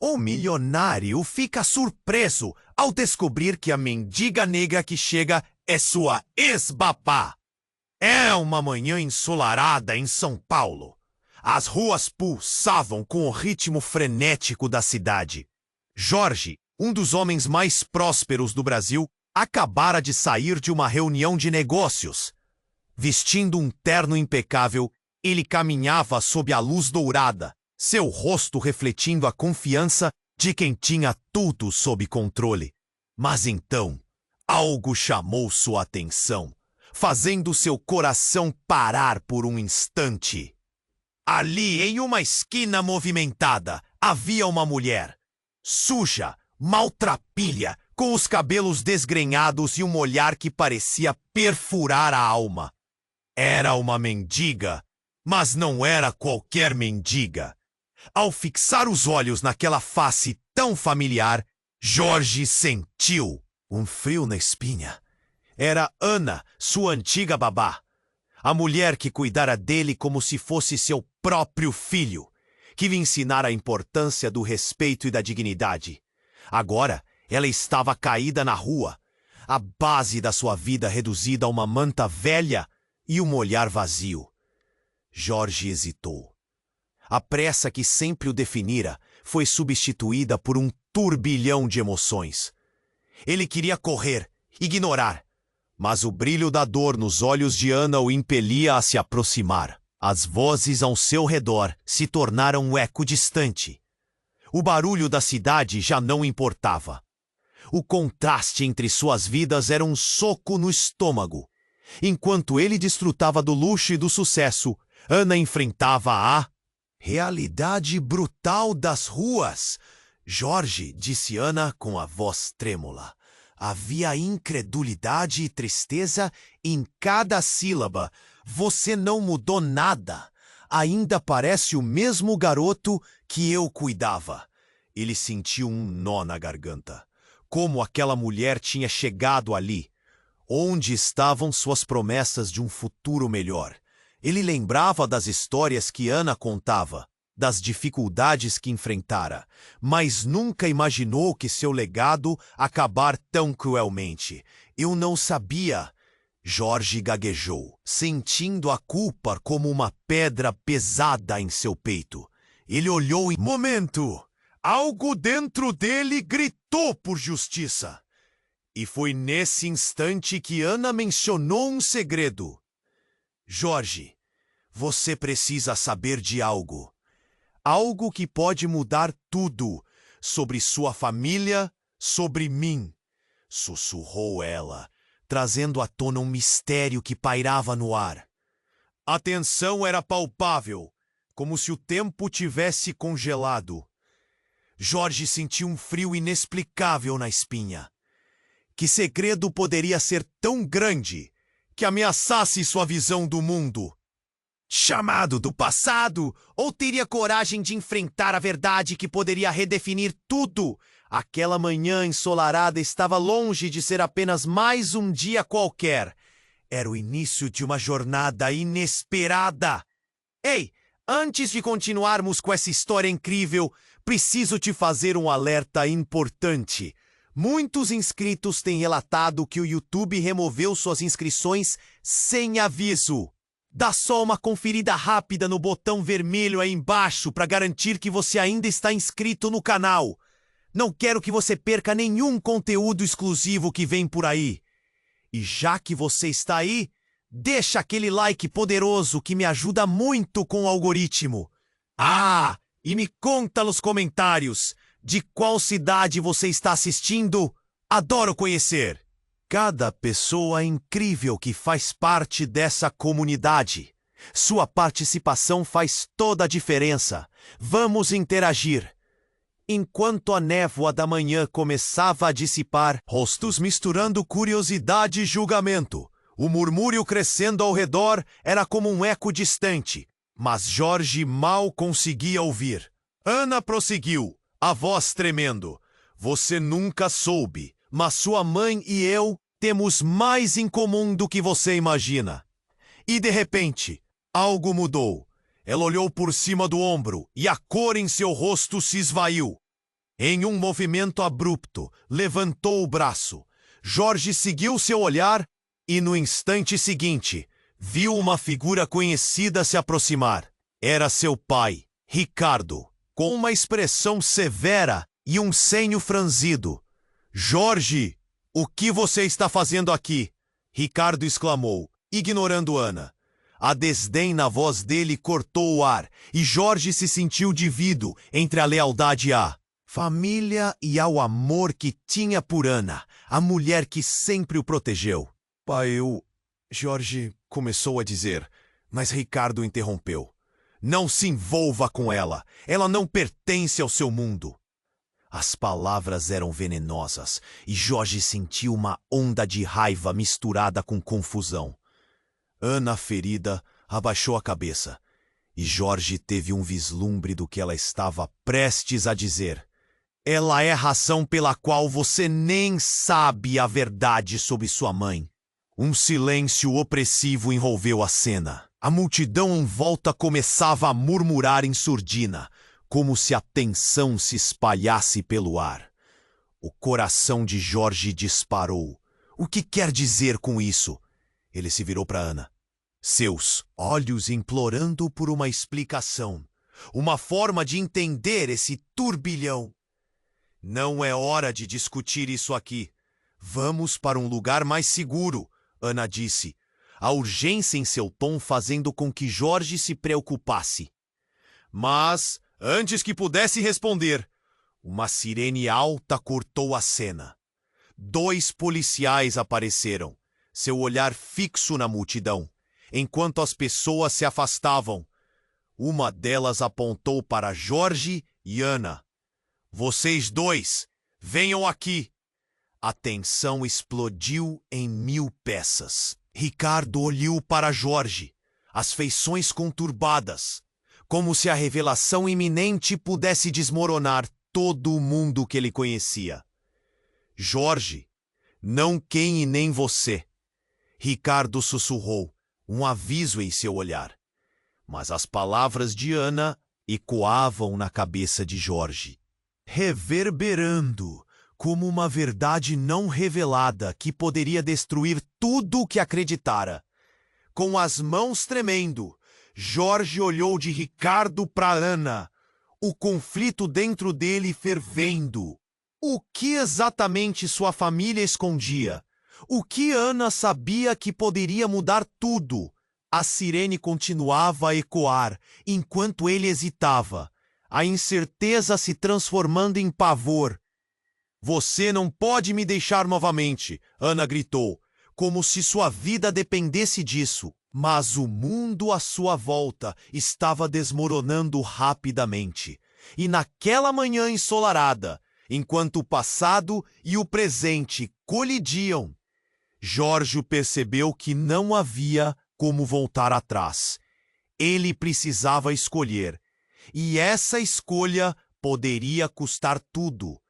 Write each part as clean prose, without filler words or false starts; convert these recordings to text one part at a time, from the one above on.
O milionário fica surpreso ao descobrir que a mendiga negra que chega é sua ex-babá. É uma manhã ensolarada em São Paulo. As ruas pulsavam com o ritmo frenético da cidade. Jorge, um dos homens mais prósperos do Brasil, acabara de sair de uma reunião de negócios. Vestindo um terno impecável, ele caminhava sob a luz dourada, seu rosto refletindo a confiança de quem tinha tudo sob controle. Mas então, algo chamou sua atenção, fazendo seu coração parar por um instante. Ali, em uma esquina movimentada, havia uma mulher, suja, maltrapilha, com os cabelos desgrenhados e um olhar que parecia perfurar a alma. Era uma mendiga, mas não era qualquer mendiga. Ao fixar os olhos naquela face tão familiar, Jorge sentiu um frio na espinha. Era Ana, sua antiga babá. A mulher que cuidara dele como se fosse seu próprio filho, que lhe ensinara a importância do respeito e da dignidade. Agora, ela estava caída na rua, a base da sua vida reduzida a uma manta velha e um olhar vazio. Jorge hesitou. A pressa que sempre o definira foi substituída por um turbilhão de emoções. Ele queria correr, ignorar, mas o brilho da dor nos olhos de Ana o impelia a se aproximar. As vozes ao seu redor se tornaram um eco distante. O barulho da cidade já não importava. O contraste entre suas vidas era um soco no estômago. Enquanto ele desfrutava do luxo e do sucesso, Ana enfrentava a realidade brutal das ruas. Jorge, disse Ana com a voz trêmula. Havia incredulidade e tristeza em cada sílaba. Você não mudou nada. Ainda parece o mesmo garoto que eu cuidava. Ele sentiu um nó na garganta. Como aquela mulher tinha chegado ali? Onde estavam suas promessas de um futuro melhor? Ele lembrava das histórias que Ana contava, das dificuldades que enfrentara, mas nunca imaginou que seu legado acabar tão cruelmente. Eu não sabia. Jorge gaguejou, sentindo a culpa como uma pedra pesada em seu peito. Ele olhou e... Momento! Algo dentro dele gritou por justiça. E foi nesse instante que Ana mencionou um segredo. Jorge, você precisa saber de algo. Algo que pode mudar tudo sobre sua família, sobre mim, sussurrou ela, trazendo à tona um mistério que pairava no ar. A tensão era palpável, como se o tempo tivesse congelado. Jorge sentiu um frio inexplicável na espinha. Que segredo poderia ser tão grande que ameaçasse sua visão do mundo? Chamado do passado? Ou teria coragem de enfrentar a verdade que poderia redefinir tudo? Aquela manhã ensolarada estava longe de ser apenas mais um dia qualquer. Era o início de uma jornada inesperada. Ei, antes de continuarmos com essa história incrível, preciso te fazer um alerta importante. Muitos inscritos têm relatado que o YouTube removeu suas inscrições sem aviso. Dá só uma conferida rápida no botão vermelho aí embaixo para garantir que você ainda está inscrito no canal. Não quero que você perca nenhum conteúdo exclusivo que vem por aí. E já que você está aí, deixa aquele like poderoso que me ajuda muito com o algoritmo. Ah, e me conta nos comentários de qual cidade você está assistindo. Adoro conhecer. Cada pessoa incrível que faz parte dessa comunidade. Sua participação faz toda a diferença. Vamos interagir. Enquanto a névoa da manhã começava a dissipar, rostos misturando curiosidade e julgamento. O murmúrio crescendo ao redor era como um eco distante, mas Jorge mal conseguia ouvir. Ana prosseguiu, a voz tremendo. Você nunca soube, mas sua mãe e eu temos mais em comum do que você imagina. E de repente, algo mudou. Ela olhou por cima do ombro e a cor em seu rosto se esvaiu. Em um movimento abrupto, levantou o braço. Jorge seguiu seu olhar e, no instante seguinte, viu uma figura conhecida se aproximar. Era seu pai, Ricardo, com uma expressão severa e um senho franzido. Jorge, o que você está fazendo aqui? Ricardo exclamou, ignorando Ana. A desdém na voz dele cortou o ar, e Jorge se sentiu dividido entre a lealdade à família e ao amor que tinha por Ana, a mulher que sempre o protegeu. Pai, Jorge começou a dizer, mas Ricardo interrompeu. Não se envolva com ela. Ela não pertence ao seu mundo. As palavras eram venenosas e Jorge sentiu uma onda de raiva misturada com confusão. Ana, ferida, abaixou a cabeça e Jorge teve um vislumbre do que ela estava prestes a dizer. Ela é a razão pela qual você nem sabe a verdade sobre sua mãe. Um silêncio opressivo envolveu a cena. A multidão em volta começava a murmurar em surdina, como se a tensão se espalhasse pelo ar. O coração de Jorge disparou. O que quer dizer com isso? Ele se virou para Ana. Seus olhos implorando por uma explicação, uma forma de entender esse turbilhão. Não é hora de discutir isso aqui. Vamos para um lugar mais seguro, Ana disse, a urgência em seu tom fazendo com que Jorge se preocupasse. Mas, antes que pudesse responder, uma sirene alta cortou a cena. 2 policiais apareceram, seu olhar fixo na multidão, enquanto as pessoas se afastavam. Uma delas apontou para Jorge e Ana. Vocês 2, venham aqui! A tensão explodiu em 1000 peças. Ricardo olhou para Jorge, as feições conturbadas, como se a revelação iminente pudesse desmoronar todo o mundo que ele conhecia. Jorge, não quem e nem você. Ricardo sussurrou, um aviso em seu olhar. Mas as palavras de Ana ecoavam na cabeça de Jorge, reverberando como uma verdade não revelada que poderia destruir tudo o que acreditara. Com as mãos tremendo, Jorge olhou de Ricardo para Ana, o conflito dentro dele fervendo. O que exatamente sua família escondia? O que Ana sabia que poderia mudar tudo? A sirene continuava a ecoar, enquanto ele hesitava, a incerteza se transformando em pavor. Você não pode me deixar novamente, Ana gritou, como se sua vida dependesse disso. Mas o mundo à sua volta estava desmoronando rapidamente. E naquela manhã ensolarada, enquanto o passado e o presente colidiam, Jorge percebeu que não havia como voltar atrás. Ele precisava escolher, e essa escolha poderia custar tudo.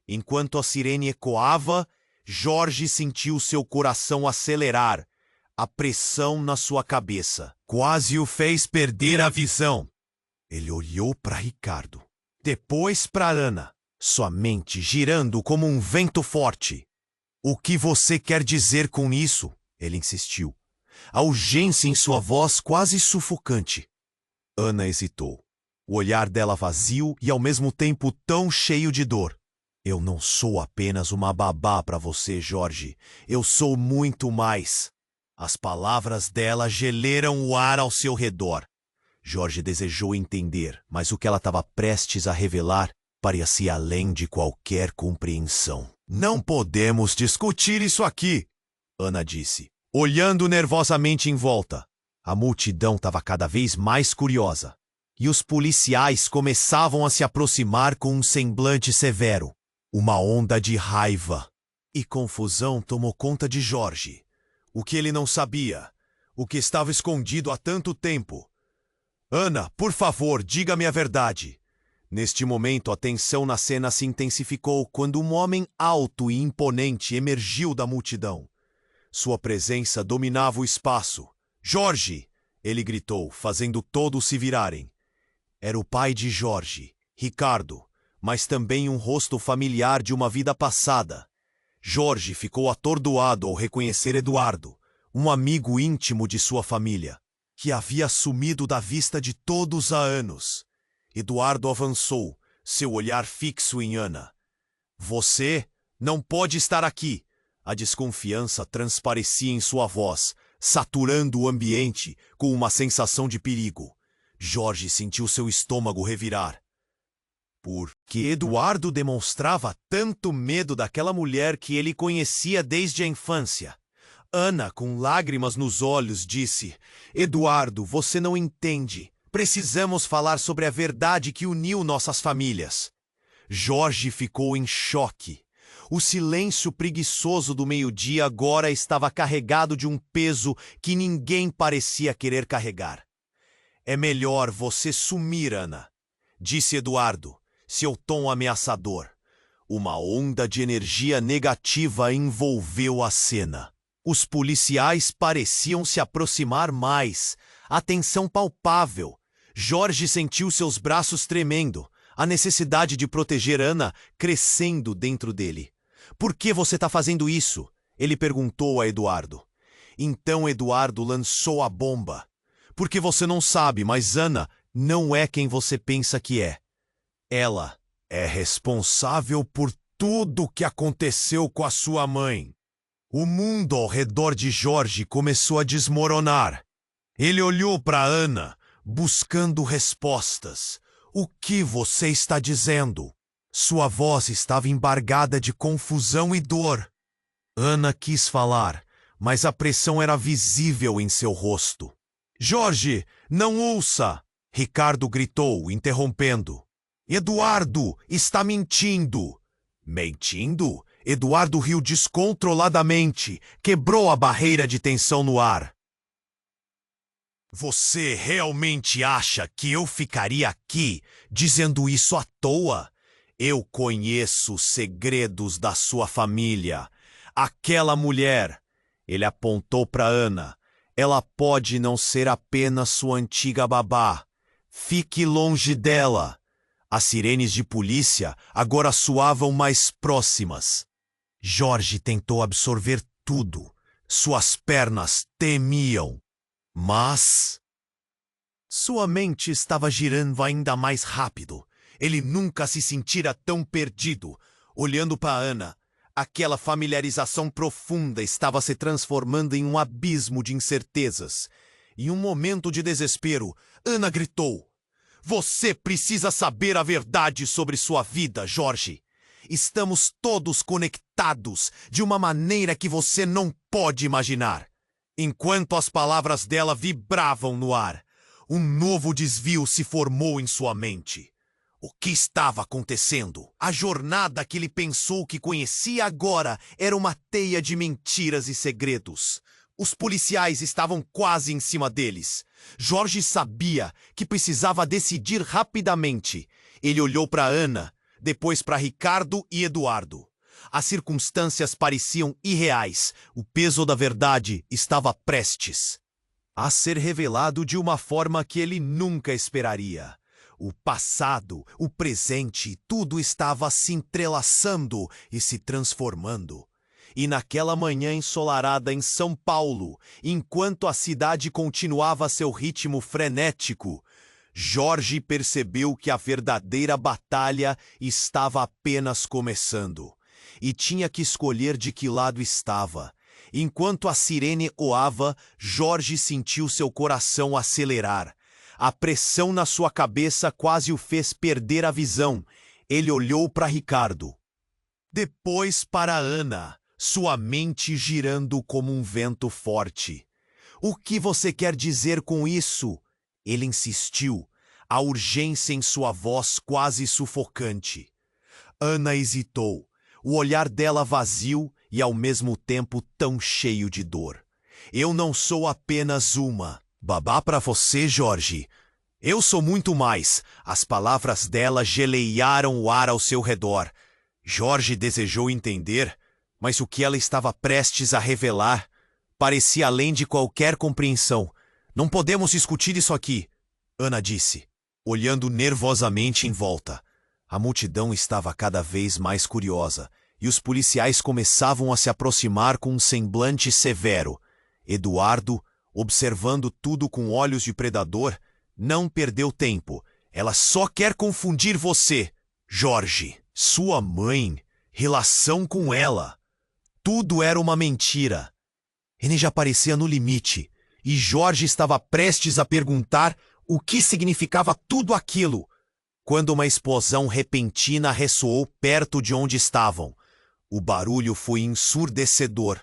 Enquanto a sirene ecoava, Jorge sentiu seu coração acelerar. A pressão na sua cabeça quase o fez perder a visão. Ele olhou para Ricardo, depois para Ana, sua mente girando como um vento forte. O que você quer dizer com isso? Ele insistiu, a urgência em sua voz quase sufocante. Ana hesitou, o olhar dela vazio e ao mesmo tempo tão cheio de dor. Eu não sou apenas uma babá para você, Jorge. Eu sou muito mais. As palavras dela geleram o ar ao seu redor. Jorge desejou entender, mas o que ela estava prestes a revelar parecia além de qualquer compreensão. Não podemos discutir isso aqui, Ana disse, olhando nervosamente em volta. A multidão estava cada vez mais curiosa, e os policiais começavam a se aproximar com um semblante severo. Uma onda de raiva e confusão tomou conta de Jorge. O que ele não sabia, o que estava escondido há tanto tempo. Ana, por favor, diga-me a verdade. Neste momento, a tensão na cena se intensificou quando um homem alto e imponente emergiu da multidão. Sua presença dominava o espaço. Jorge! Ele gritou, fazendo todos se virarem. Era o pai de Jorge, Ricardo, mas também um rosto familiar de uma vida passada. Jorge ficou atordoado ao reconhecer Eduardo, um amigo íntimo de sua família, que havia sumido da vista de todos há anos. Eduardo avançou, seu olhar fixo em Ana. Você não pode estar aqui. A desconfiança transparecia em sua voz, saturando o ambiente com uma sensação de perigo. Jorge sentiu seu estômago revirar. Por que Eduardo demonstrava tanto medo daquela mulher que ele conhecia desde a infância? Ana, com lágrimas nos olhos, disse: Eduardo, você não entende. Precisamos falar sobre a verdade que uniu nossas famílias. Jorge ficou em choque. O silêncio preguiçoso do meio-dia agora estava carregado de um peso que ninguém parecia querer carregar. É melhor você sumir, Ana, disse Eduardo, seu tom ameaçador. Uma onda de energia negativa envolveu a cena. Os policiais pareciam se aproximar mais, a tensão palpável. Jorge sentiu seus braços tremendo, a necessidade de proteger Ana crescendo dentro dele. Por que você está fazendo isso? Ele perguntou a Eduardo. Então Eduardo lançou a bomba. Porque você não sabe, mas Ana não é quem você pensa que é. Ela é responsável por tudo o que aconteceu com a sua mãe. O mundo ao redor de Jorge começou a desmoronar. Ele olhou para Ana, buscando respostas. O que você está dizendo? Sua voz estava embargada de confusão e dor. Ana quis falar, mas a pressão era visível em seu rosto. Jorge, não ouça! Ricardo gritou, interrompendo. Eduardo está mentindo. Mentindo? Eduardo riu descontroladamente, quebrou a barreira de tensão no ar. Você realmente acha que eu ficaria aqui dizendo isso à toa? Eu conheço os segredos da sua família. Aquela mulher, ele apontou para Ana, ela pode não ser apenas sua antiga babá. Fique longe dela. As sirenes de polícia agora soavam mais próximas. Jorge tentou absorver tudo. Suas pernas tremiam. Mas sua mente estava girando ainda mais rápido. Ele nunca se sentira tão perdido. Olhando para Ana, aquela familiarização profunda estava se transformando em um abismo de incertezas. Em um momento de desespero, Ana gritou: Você precisa saber a verdade sobre sua vida, Jorge. Estamos todos conectados de uma maneira que você não pode imaginar. Enquanto as palavras dela vibravam no ar, um novo desvio se formou em sua mente. O que estava acontecendo? A jornada que ele pensou que conhecia agora era uma teia de mentiras e segredos. Os policiais estavam quase em cima deles. Jorge sabia que precisava decidir rapidamente. Ele olhou para Ana, depois para Ricardo e Eduardo. As circunstâncias pareciam irreais. O peso da verdade estava prestes a ser revelado de uma forma que ele nunca esperaria. O passado, o presente, tudo estava se entrelaçando e se transformando. E naquela manhã ensolarada em São Paulo, enquanto a cidade continuava seu ritmo frenético, Jorge percebeu que a verdadeira batalha estava apenas começando. E tinha que escolher de que lado estava. Enquanto a sirene oava, Jorge sentiu seu coração acelerar. A pressão na sua cabeça quase o fez perder a visão. Ele olhou para Ricardo. Depois para Ana, sua mente girando como um vento forte. O que você quer dizer com isso? Ele insistiu, a urgência em sua voz quase sufocante. Ana hesitou. O olhar dela vazio e ao mesmo tempo tão cheio de dor. Eu não sou apenas uma babá para você, Jorge. Eu sou muito mais. As palavras dela geleiaram o ar ao seu redor. Jorge desejou entender, mas o que ela estava prestes a revelar parecia além de qualquer compreensão. Não podemos discutir isso aqui, Ana disse, olhando nervosamente em volta. A multidão estava cada vez mais curiosa, e os policiais começavam a se aproximar com um semblante severo. Eduardo, observando tudo com olhos de predador, não perdeu tempo. Ela só quer confundir você, Jorge. Sua mãe, relação com ela. Tudo era uma mentira. Ele já parecia no limite, e Jorge estava prestes a perguntar o que significava tudo aquilo, quando uma explosão repentina ressoou perto de onde estavam. O barulho foi ensurdecedor.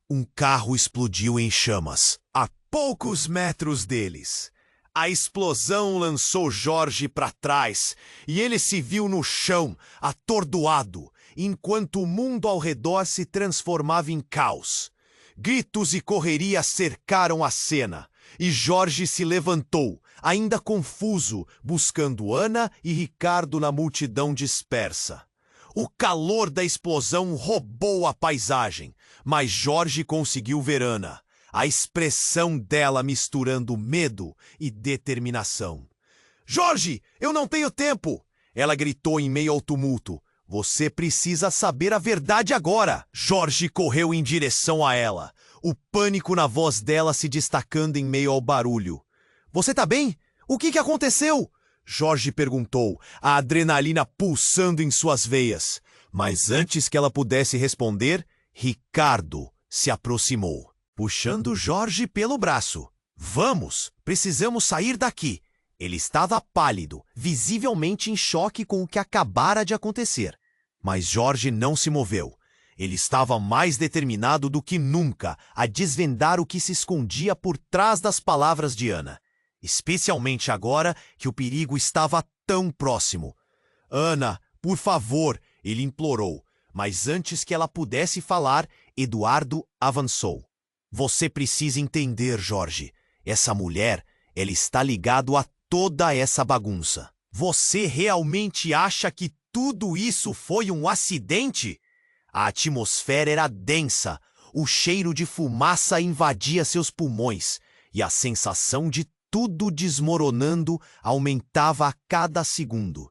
Um carro explodiu em chamas, a poucos metros deles. A explosão lançou Jorge para trás, e ele se viu no chão, atordoado, enquanto o mundo ao redor se transformava em caos. Gritos e correria cercaram a cena, e Jorge se levantou, ainda confuso, buscando Ana e Ricardo na multidão dispersa. O calor da explosão roubou a paisagem, mas Jorge conseguiu ver Ana, a expressão dela misturando medo e determinação. "Jorge, eu não tenho tempo!" Ela gritou em meio ao tumulto. "Você precisa saber a verdade agora!" Jorge correu em direção a ela, o pânico na voz dela se destacando em meio ao barulho. "Você tá bem? O que aconteceu?" Jorge perguntou, a adrenalina pulsando em suas veias. Mas antes que ela pudesse responder, Ricardo se aproximou, puxando Jorge pelo braço. "Vamos, precisamos sair daqui." Ele estava pálido, visivelmente em choque com o que acabara de acontecer. Mas Jorge não se moveu. Ele estava mais determinado do que nunca a desvendar o que se escondia por trás das palavras de Ana. Especialmente agora que o perigo estava tão próximo. "Ana, por favor," ele implorou. Mas antes que ela pudesse falar, Eduardo avançou. "Você precisa entender, Jorge. Essa mulher, ela está ligada a toda essa bagunça. Você realmente acha que tudo isso foi um acidente?" A atmosfera era densa, o cheiro de fumaça invadia seus pulmões, e a sensação de tudo desmoronando aumentava a cada segundo.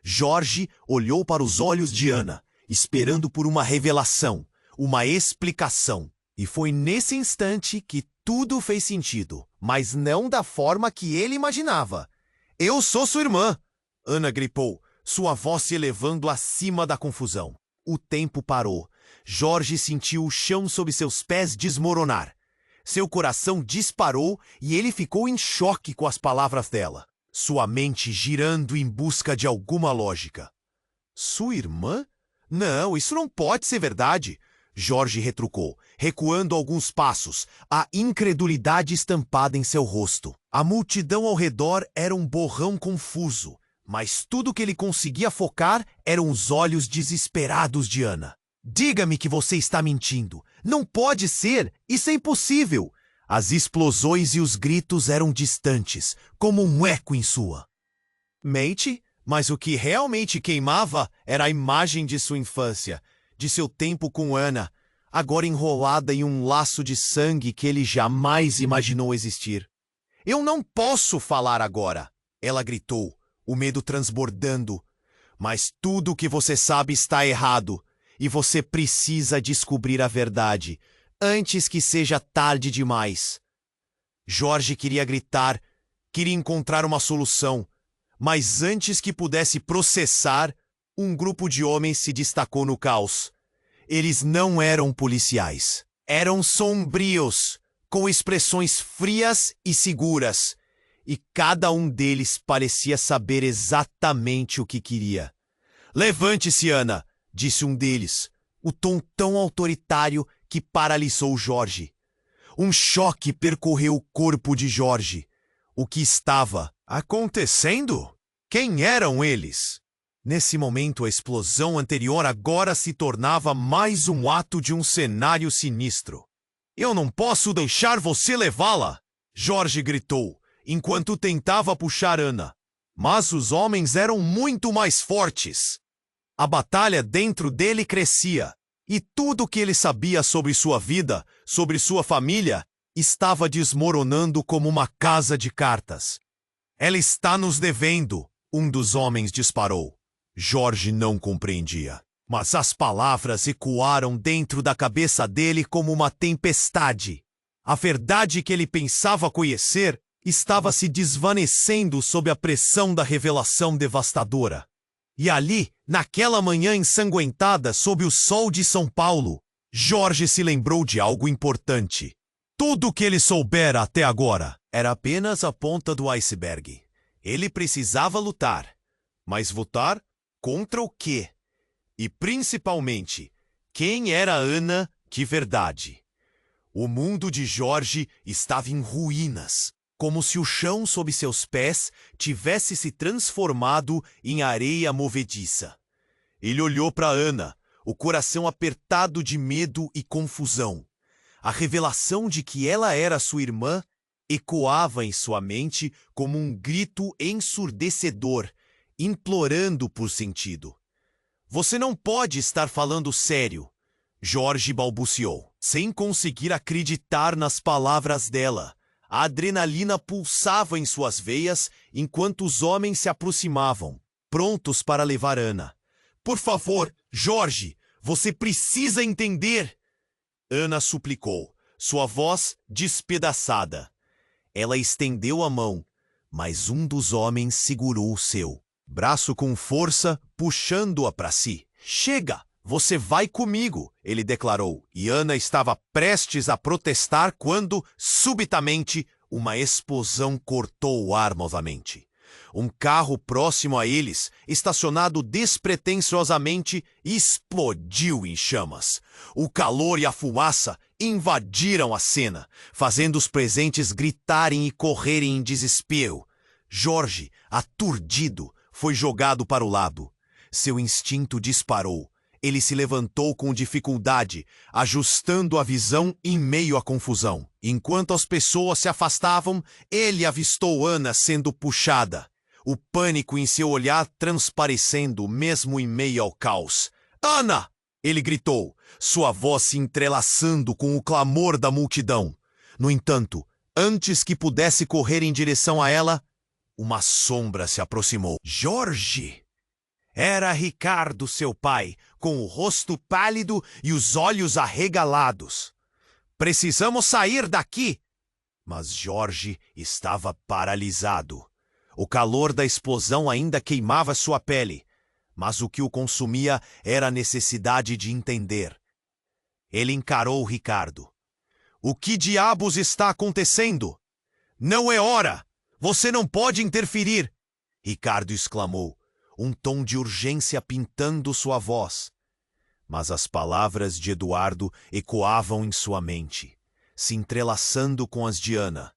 Jorge olhou para os olhos de Ana, esperando por uma revelação, uma explicação. E foi nesse instante que tudo fez sentido, mas não da forma que ele imaginava. "Eu sou sua irmã!" Ana gripou, sua voz se elevando acima da confusão. O tempo parou. Jorge sentiu o chão sob seus pés desmoronar. Seu coração disparou e ele ficou em choque com as palavras dela, sua mente girando em busca de alguma lógica. "Sua irmã? Não, isso não pode ser verdade!" Jorge retrucou, recuando alguns passos, a incredulidade estampada em seu rosto. A multidão ao redor era um borrão confuso, mas tudo que ele conseguia focar eram os olhos desesperados de Ana. "Diga-me que você está mentindo! Não pode ser! Isso é impossível!" As explosões e os gritos eram distantes, como um eco em sua mente, mas o que realmente queimava era a imagem de sua infância, de seu tempo com Ana, agora enrolada em um laço de sangue que ele jamais imaginou existir. "Eu não posso falar agora!" Ela gritou, o medo transbordando. "Mas tudo o que você sabe está errado. E você precisa descobrir a verdade, antes que seja tarde demais." Jorge queria gritar, queria encontrar uma solução, mas antes que pudesse processar, um grupo de homens se destacou no caos. Eles não eram policiais. Eram sombrios, com expressões frias e seguras, e cada um deles parecia saber exatamente o que queria. "Levante-se, Ana!" disse um deles, o tom tão autoritário que paralisou Jorge. Um choque percorreu o corpo de Jorge. O que estava acontecendo? Quem eram eles? Nesse momento, a explosão anterior agora se tornava mais um ato de um cenário sinistro. "Eu não posso deixar você levá-la!" Jorge gritou, enquanto tentava puxar Ana. Mas os homens eram muito mais fortes. A batalha dentro dele crescia, e tudo o que ele sabia sobre sua vida, sobre sua família, estava desmoronando como uma casa de cartas. "Ela está nos devendo", um dos homens disparou. Jorge não compreendia, mas as palavras ecoaram dentro da cabeça dele como uma tempestade. A verdade que ele pensava conhecer estava se desvanecendo sob a pressão da revelação devastadora. E ali, naquela manhã ensanguentada sob o sol de São Paulo, Jorge se lembrou de algo importante. Tudo o que ele soubera até agora era apenas a ponta do iceberg. Ele precisava lutar. Mas lutar contra o quê? E principalmente, quem era Ana de verdade? O mundo de Jorge estava em ruínas, como se o chão sob seus pés tivesse se transformado em areia movediça. Ele olhou para Ana, o coração apertado de medo e confusão. A revelação de que ela era sua irmã ecoava em sua mente como um grito ensurdecedor, implorando por sentido. Você não pode estar falando sério, Jorge balbuciou, sem conseguir acreditar nas palavras dela. A adrenalina pulsava em suas veias enquanto os homens se aproximavam, prontos para levar Ana. Por favor, Jorge, você precisa entender! Ana suplicou, sua voz despedaçada. Ela estendeu a mão, mas um dos homens segurou o seu braço com força, puxando-a para si. Chega, você vai comigo, ele declarou, e Ana estava prestes a protestar quando, subitamente, uma explosão cortou o ar novamente. Um carro próximo a eles, estacionado despretensiosamente, explodiu em chamas. O calor e a fumaça invadiram a cena, fazendo os presentes gritarem e correrem em desespero. Jorge, aturdido, foi jogado para o lado. Seu instinto disparou. Ele se levantou com dificuldade, ajustando a visão em meio à confusão. Enquanto as pessoas se afastavam, ele avistou Ana sendo puxada. O pânico em seu olhar transparecendo mesmo em meio ao caos. Ana! Ele gritou, sua voz se entrelaçando com o clamor da multidão. No entanto, antes que pudesse correr em direção a ela, uma sombra se aproximou. Jorge! Era Ricardo, seu pai, com o rosto pálido e os olhos arregalados. Precisamos sair daqui! Mas Jorge estava paralisado. O calor da explosão ainda queimava sua pele, mas o que o consumia era a necessidade de entender. Ele encarou Ricardo. O que diabos está acontecendo? Não é hora! Você não pode interferir! Ricardo exclamou, um tom de urgência pintando sua voz. Mas as palavras de Eduardo ecoavam em sua mente, se entrelaçando com as de Ana.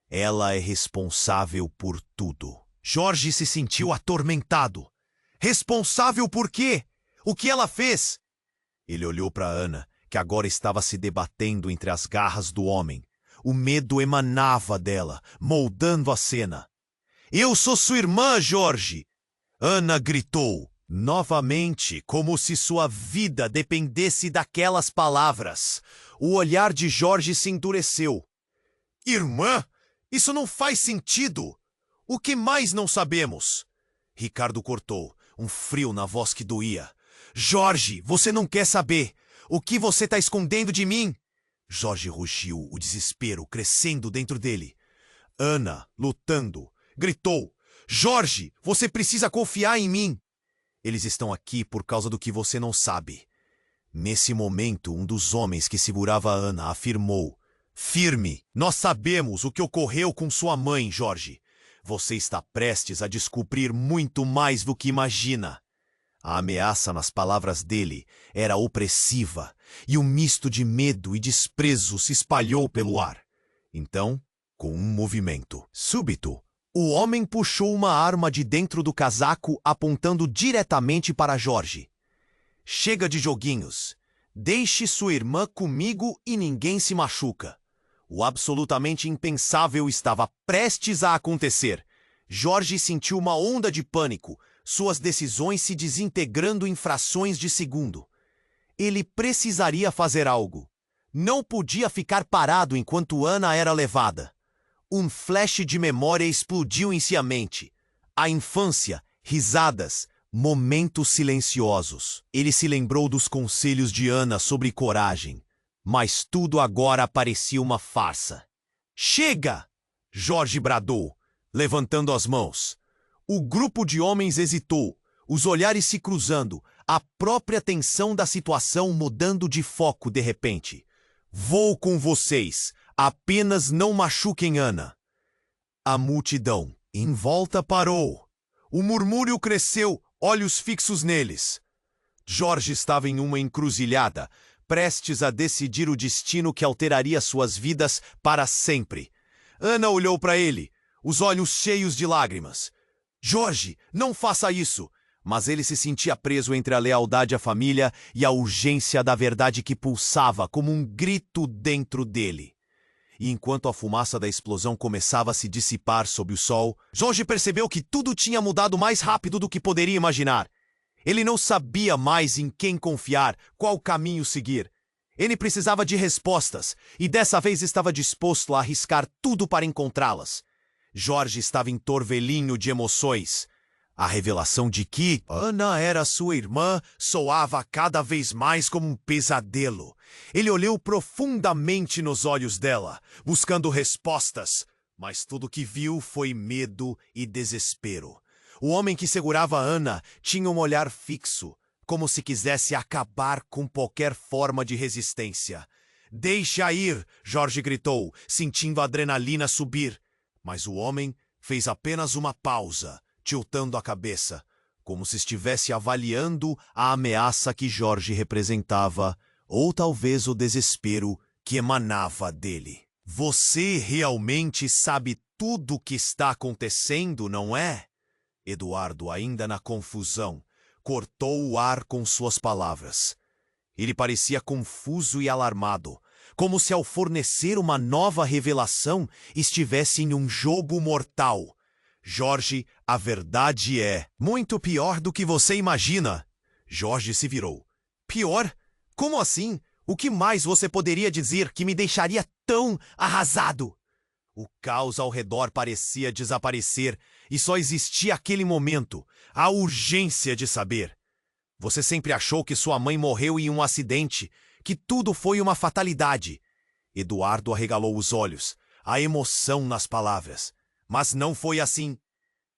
Ela é responsável por tudo. Jorge se sentiu atormentado. Responsável por quê? O que ela fez? Ele olhou para Ana, que agora estava se debatendo entre as garras do homem. O medo emanava dela, moldando a cena. Eu sou sua irmã, Jorge! Ana gritou, novamente, como se sua vida dependesse daquelas palavras. O olhar de Jorge se endureceu. Irmã? Isso não faz sentido! O que mais não sabemos? Ricardo cortou, um frio na voz que doía. Jorge, você não quer saber! O que você está escondendo de mim? Jorge rugiu, o desespero crescendo dentro dele. Ana, lutando, gritou. Jorge, você precisa confiar em mim. Eles estão aqui por causa do que você não sabe. Nesse momento, um dos homens que segurava a Ana afirmou. Firme, nós sabemos o que ocorreu com sua mãe, Jorge. Você está prestes a descobrir muito mais do que imagina. A ameaça nas palavras dele era opressiva, e um misto de medo e desprezo se espalhou pelo ar. Então, com um movimento súbito, o homem puxou uma arma de dentro do casaco apontando diretamente para Jorge. Chega de joguinhos. Deixe sua irmã comigo e ninguém se machuca. O absolutamente impensável estava prestes a acontecer. Jorge sentiu uma onda de pânico, suas decisões se desintegrando em frações de segundo. Ele precisaria fazer algo. Não podia ficar parado enquanto Ana era levada. Um flash de memória explodiu em sua mente. A infância, risadas, Momentos silenciosos. Ele se lembrou dos conselhos de Ana sobre coragem, mas tudo agora parecia uma farsa. Chega! Jorge bradou, levantando as mãos. O grupo de homens hesitou, os olhares se cruzando, a própria tensão da situação mudando de foco de repente. Vou com vocês, apenas não machuquem Ana. A multidão em volta parou. O murmúrio cresceu, olhos fixos neles. Jorge estava em uma encruzilhada, prestes a decidir o destino que alteraria suas vidas para sempre. Ana olhou para ele, os olhos cheios de lágrimas. Jorge, não faça isso! Mas ele se sentia preso entre a lealdade à família e a urgência da verdade que pulsava como um grito dentro dele. E enquanto a fumaça da explosão começava a se dissipar sob o sol, Jorge percebeu que tudo tinha mudado mais rápido do que poderia imaginar. Ele não sabia mais em quem confiar, qual caminho seguir. Ele precisava de respostas, e dessa vez estava disposto a arriscar tudo para encontrá-las. Jorge estava em torvelinho de emoções. A revelação de que Ana era sua irmã soava cada vez mais como um pesadelo. Ele olhou profundamente nos olhos dela, buscando respostas, mas tudo que viu foi medo e desespero. O homem que segurava Ana tinha um olhar fixo, como se quisesse acabar com qualquer forma de resistência. Deixa ir, Jorge gritou, sentindo a adrenalina subir. Mas o homem fez apenas uma pausa, tiltando a cabeça, como se estivesse avaliando a ameaça que Jorge representava, ou talvez o desespero que emanava dele. Você realmente sabe tudo o que está acontecendo, não é? Eduardo, ainda na confusão, cortou o ar com suas palavras. Ele parecia confuso e alarmado, como se ao fornecer uma nova revelação estivesse em um jogo mortal. Jorge, a verdade é muito pior do que você imagina. Jorge se virou. Pior? Como assim? O que mais você poderia dizer que me deixaria tão arrasado? O caos ao redor parecia desaparecer e só existia aquele momento, a urgência de saber. Você sempre achou que sua mãe morreu em um acidente, que tudo foi uma fatalidade. Eduardo arregalou os olhos, a emoção nas palavras. Mas não foi assim.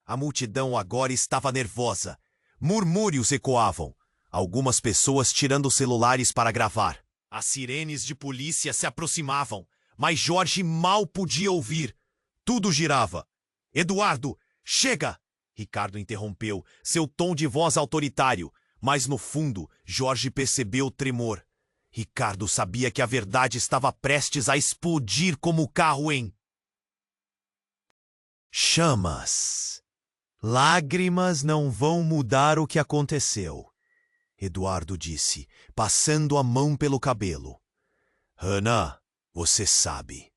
A multidão agora estava nervosa. Murmúrios ecoavam. Algumas pessoas tirando celulares para gravar. As sirenes de polícia se aproximavam, mas Jorge mal podia ouvir. Tudo girava. Eduardo, chega! Ricardo interrompeu, seu tom de voz autoritário. Mas no fundo, Jorge percebeu o tremor. Ricardo sabia que a verdade estava prestes a explodir como o carro em chamas. Lágrimas não vão mudar o que aconteceu, Eduardo disse, passando a mão pelo cabelo. Ana, você sabe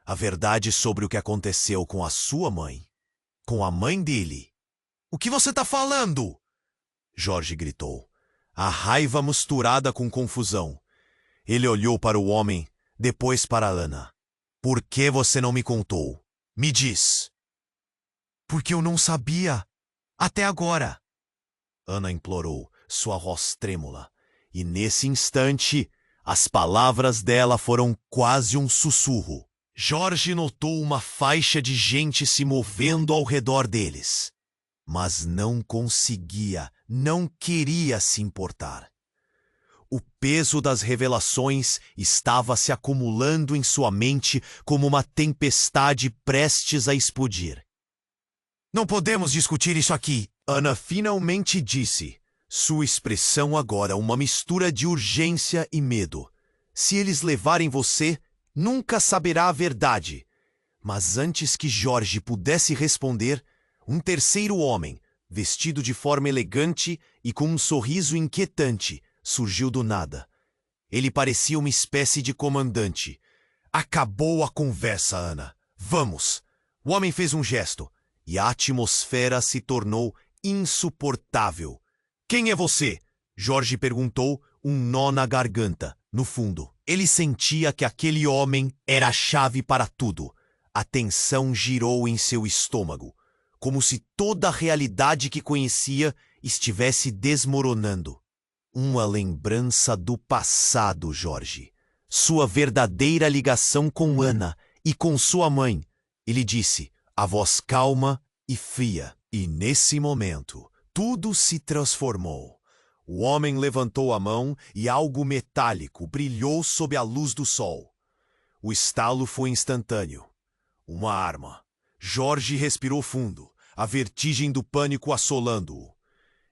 a verdade sobre o que aconteceu com a sua mãe, com a mãe dele. O que você está falando? Jorge gritou, a raiva misturada com confusão. Ele olhou para o homem, depois para Ana. Por que você não me contou? Me diz. Porque eu não sabia. Até agora. Ana implorou, sua voz trêmula. E nesse instante, as palavras dela foram quase um sussurro. Jorge notou uma faixa de gente se movendo ao redor deles. Mas não conseguia, não queria se importar. O peso das revelações estava se acumulando em sua mente como uma tempestade prestes a explodir. Não podemos discutir isso aqui, Ana finalmente disse. Sua expressão agora uma mistura de urgência e medo. Se eles levarem você, nunca saberá a verdade. Mas antes que Jorge pudesse responder, um terceiro homem, vestido de forma elegante e com um sorriso inquietante, surgiu do nada. Ele parecia uma espécie de comandante. Acabou a conversa, Ana. Vamos! O homem fez um gesto, e a atmosfera se tornou insuportável. Quem é você? Jorge perguntou, um nó na garganta. No fundo, ele sentia que aquele homem era a chave para tudo. A tensão girou em seu estômago, como se toda a realidade que conhecia estivesse desmoronando. Uma lembrança do passado, Jorge. Sua verdadeira ligação com Ana e com sua mãe. Ele disse, a voz calma e fria. E nesse momento, tudo se transformou. O homem levantou a mão e algo metálico brilhou sob a luz do sol. O estalo foi instantâneo. Uma arma. Jorge respirou fundo, a vertigem do pânico assolando-o.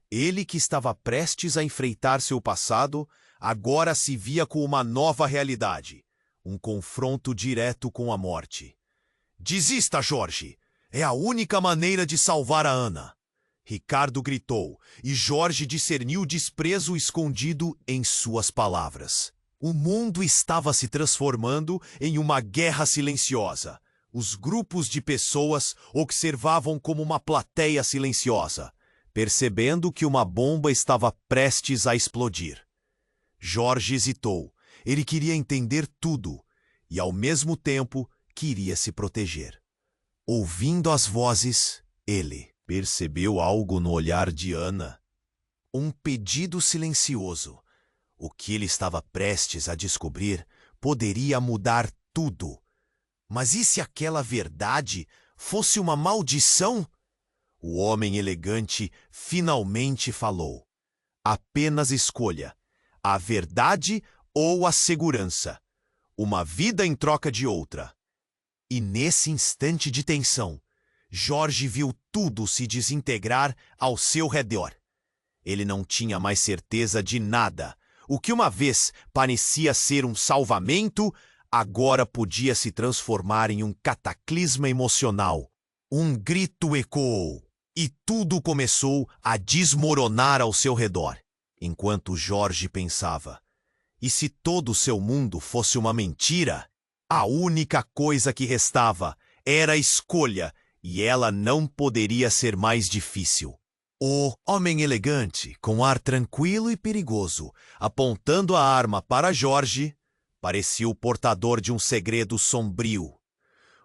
Ele, que estava prestes a enfrentar seu passado, agora se via com uma nova realidade. Um confronto direto com a morte. Desista, Jorge! É a única maneira de salvar a Ana! Ricardo gritou, e Jorge discerniu o desprezo escondido em suas palavras. O mundo estava se transformando em uma guerra silenciosa. Os grupos de pessoas observavam como uma plateia silenciosa, percebendo que uma bomba estava prestes a explodir. Jorge hesitou. Ele queria entender tudo e, ao mesmo tempo, queria se proteger. Ouvindo as vozes, ele percebeu algo no olhar de Ana. Um pedido silencioso. O que ele estava prestes a descobrir poderia mudar tudo. Mas e se aquela verdade fosse uma maldição? O homem elegante finalmente falou. Apenas escolha a verdade ou a segurança. Uma vida em troca de outra. E nesse instante de tensão, Jorge viu tudo se desintegrar ao seu redor. Ele não tinha mais certeza de nada. O que uma vez parecia ser um salvamento, agora podia se transformar em um cataclisma emocional. Um grito ecoou, e tudo começou a desmoronar ao seu redor. Enquanto Jorge pensava, e se todo o seu mundo fosse uma mentira? A única coisa que restava era a escolha, e ela não poderia ser mais difícil. O homem elegante, com ar tranquilo e perigoso, apontando a arma para Jorge, parecia o portador de um segredo sombrio.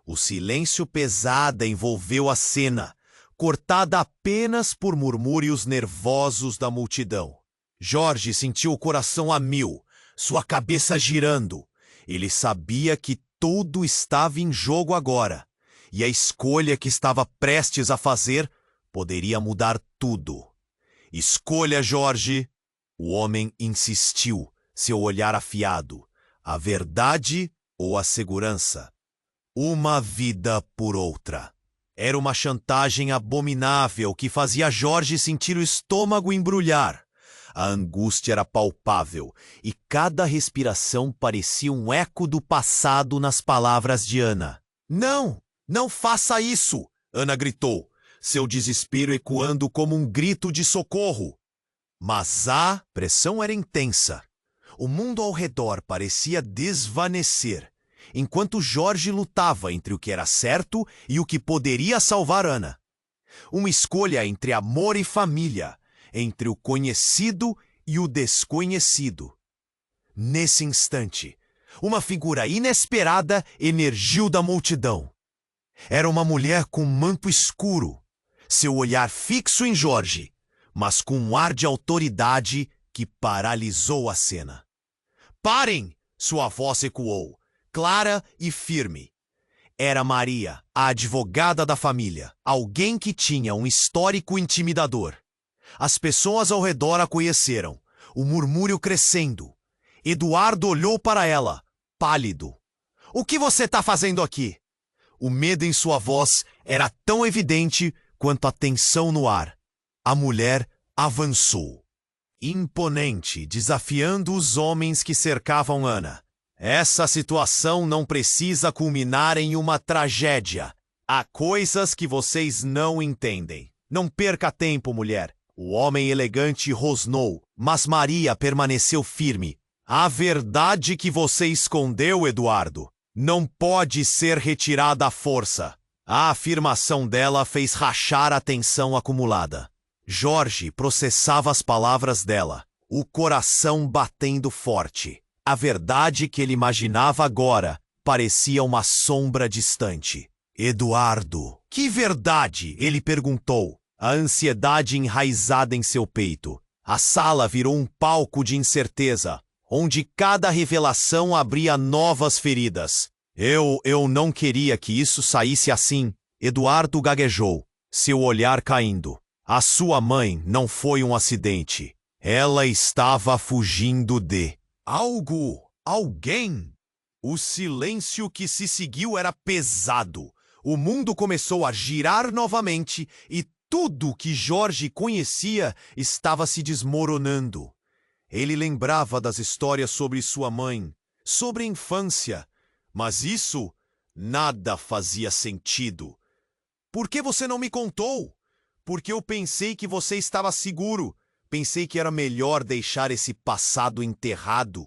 O silêncio pesado envolveu a cena, cortada apenas por murmúrios nervosos da multidão. Jorge sentiu o coração a mil, sua cabeça girando. Ele sabia que tudo estava em jogo agora, e a escolha que estava prestes a fazer poderia mudar tudo. Escolha, Jorge! O homem insistiu, seu olhar afiado. A verdade ou a segurança? Uma vida por outra. Era uma chantagem abominável que fazia Jorge sentir o estômago embrulhar. A angústia era palpável, e cada respiração parecia um eco do passado nas palavras de Ana. Não! Não faça isso! Ana gritou, seu desespero ecoando como um grito de socorro. Mas a pressão era intensa. O mundo ao redor parecia desvanecer, enquanto Jorge lutava entre o que era certo e o que poderia salvar Ana. Uma escolha entre amor e família, entre o conhecido e o desconhecido. Nesse instante, uma figura inesperada emergiu da multidão. Era uma mulher com manto escuro, seu olhar fixo em Jorge, mas com um ar de autoridade que paralisou a cena. Parem! Sua voz ecoou, clara e firme. Era Maria, a advogada da família, alguém que tinha um histórico intimidador. As pessoas ao redor a conheceram, o murmúrio crescendo. Eduardo olhou para ela, pálido. O que você está fazendo aqui? O medo em sua voz era tão evidente quanto a tensão no ar. A mulher avançou, imponente, desafiando os homens que cercavam Ana. Essa situação não precisa culminar em uma tragédia. Há coisas que vocês não entendem. Não perca tempo, mulher. O homem elegante rosnou, mas Maria permaneceu firme. A verdade que você escondeu, Eduardo, não pode ser retirada à força. A afirmação dela fez rachar a tensão acumulada. Jorge processava as palavras dela, o coração batendo forte. A verdade que ele imaginava agora parecia uma sombra distante. Eduardo, que verdade? Ele perguntou. a ansiedade enraizada em seu peito. A sala virou um palco de incerteza, onde cada revelação abria novas feridas. Eu não queria que isso saísse assim, Eduardo gaguejou, seu olhar caindo. A sua mãe não foi um acidente. Ela estava fugindo de alguém. O silêncio que se seguiu era pesado. O mundo começou a girar novamente e tudo que Jorge conhecia estava se desmoronando. Ele lembrava das histórias sobre sua mãe, sobre a infância, mas isso nada fazia sentido. Por que você não me contou? Porque eu pensei que você estava seguro. Pensei que era melhor deixar esse passado enterrado.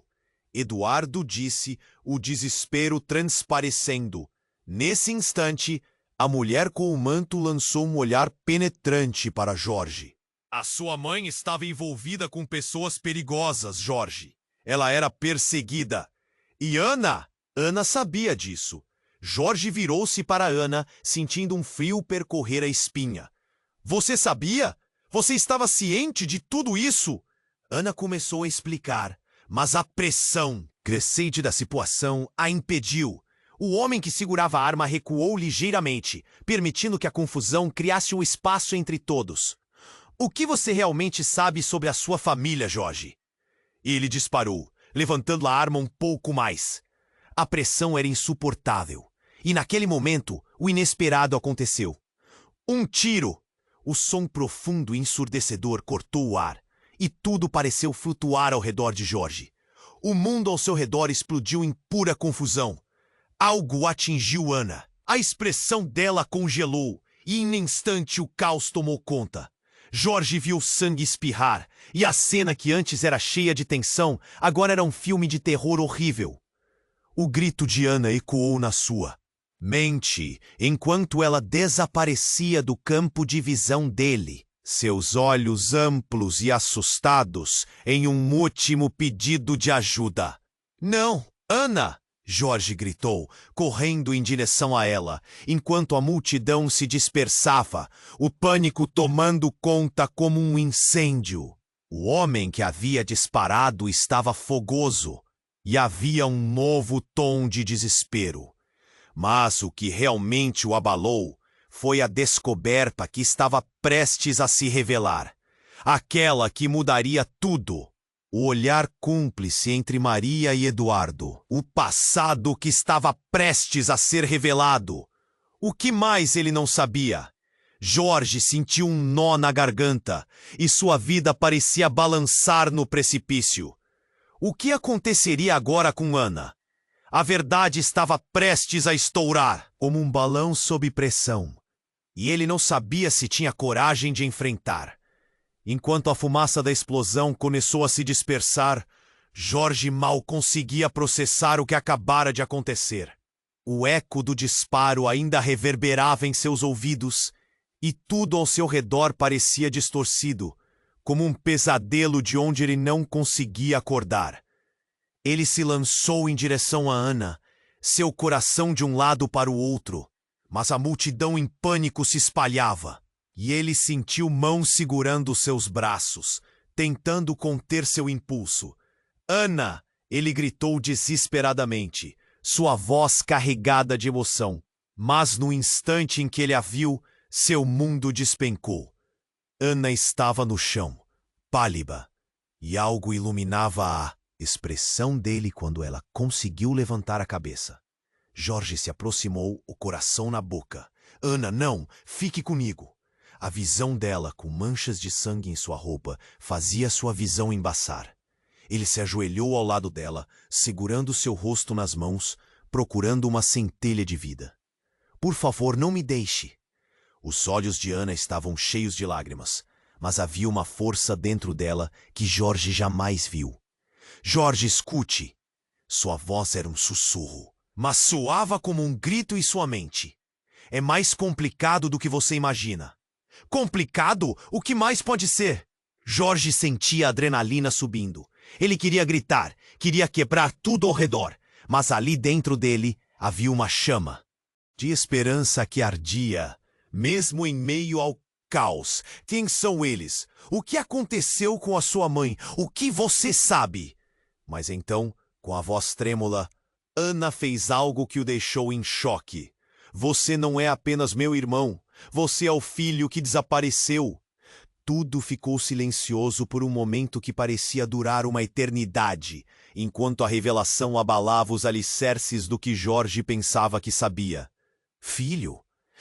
Eduardo disse, o desespero transparecendo. Nesse instante, a mulher com o manto lançou um olhar penetrante para Jorge. A sua mãe estava envolvida com pessoas perigosas, Jorge. Ela era perseguida. E Ana sabia disso. Jorge virou-se para Ana, sentindo um frio percorrer a espinha. Você sabia? Você estava ciente de tudo isso? Ana começou a explicar, mas a pressão crescente da situação a impediu. O homem que segurava a arma recuou ligeiramente, permitindo que a confusão criasse um espaço entre todos. O que você realmente sabe sobre a sua família, Jorge? Ele disparou, levantando a arma um pouco mais. A pressão era insuportável. E naquele momento, o inesperado aconteceu. Um tiro! O som profundo e ensurdecedor cortou o ar, e tudo pareceu flutuar ao redor de Jorge. O mundo ao seu redor explodiu em pura confusão. Algo atingiu Ana. A expressão dela congelou, e em um instante o caos tomou conta. Jorge viu sangue espirrar, e a cena que antes era cheia de tensão, agora era um filme de terror horrível. O grito de Ana ecoou na sua mente, enquanto ela desaparecia do campo de visão dele. Seus olhos amplos e assustados em um último pedido de ajuda. Não, Ana! Jorge gritou, correndo em direção a ela, enquanto a multidão se dispersava, o pânico tomando conta como um incêndio. O homem que havia disparado estava fogoso, e havia um novo tom de desespero. Mas o que realmente o abalou foi a descoberta que estava prestes a se revelar. Aquela que mudaria tudo. O olhar cúmplice entre Maria e Eduardo. O passado que estava prestes a ser revelado. O que mais ele não sabia? Jorge sentiu um nó na garganta e sua vida parecia balançar no precipício. O que aconteceria agora com Ana? A verdade estava prestes a estourar, como um balão sob pressão. E ele não sabia se tinha coragem de enfrentar. Enquanto a fumaça da explosão começou a se dispersar, Jorge mal conseguia processar o que acabara de acontecer. O eco do disparo ainda reverberava em seus ouvidos, e tudo ao seu redor parecia distorcido, como um pesadelo de onde ele não conseguia acordar. Ele se lançou em direção a Ana, seu coração de um lado para o outro, mas a multidão em pânico se espalhava. E ele sentiu mãos segurando seus braços, tentando conter seu impulso. Ana! Ele gritou desesperadamente, sua voz carregada de emoção. Mas no instante em que ele a viu, seu mundo despencou. Ana estava no chão, pálida, e algo iluminava a expressão dele quando ela conseguiu levantar a cabeça. Jorge se aproximou, o coração na boca. Ana, não! Fique comigo! A visão dela, com manchas de sangue em sua roupa, fazia sua visão embaçar. Ele se ajoelhou ao lado dela, segurando seu rosto nas mãos, procurando uma centelha de vida. Por favor, não me deixe. Os olhos de Ana estavam cheios de lágrimas, mas havia uma força dentro dela que Jorge jamais viu. Jorge, escute! Sua voz era um sussurro, mas soava como um grito em sua mente. É mais complicado do que você imagina. Complicado? O que mais pode ser? Jorge sentia a adrenalina subindo. Ele queria gritar, queria quebrar tudo ao redor, mas ali dentro dele havia uma chama de esperança que ardia, mesmo em meio ao caos. Quem são eles? O que aconteceu com a sua mãe? O que você sabe? Mas então, com a voz trêmula, Ana fez algo que o deixou em choque. Você não é apenas meu irmão. Você é o filho que desapareceu. Tudo ficou silencioso por um momento que parecia durar uma eternidade, enquanto a revelação abalava os alicerces do que Jorge pensava que sabia. Filho?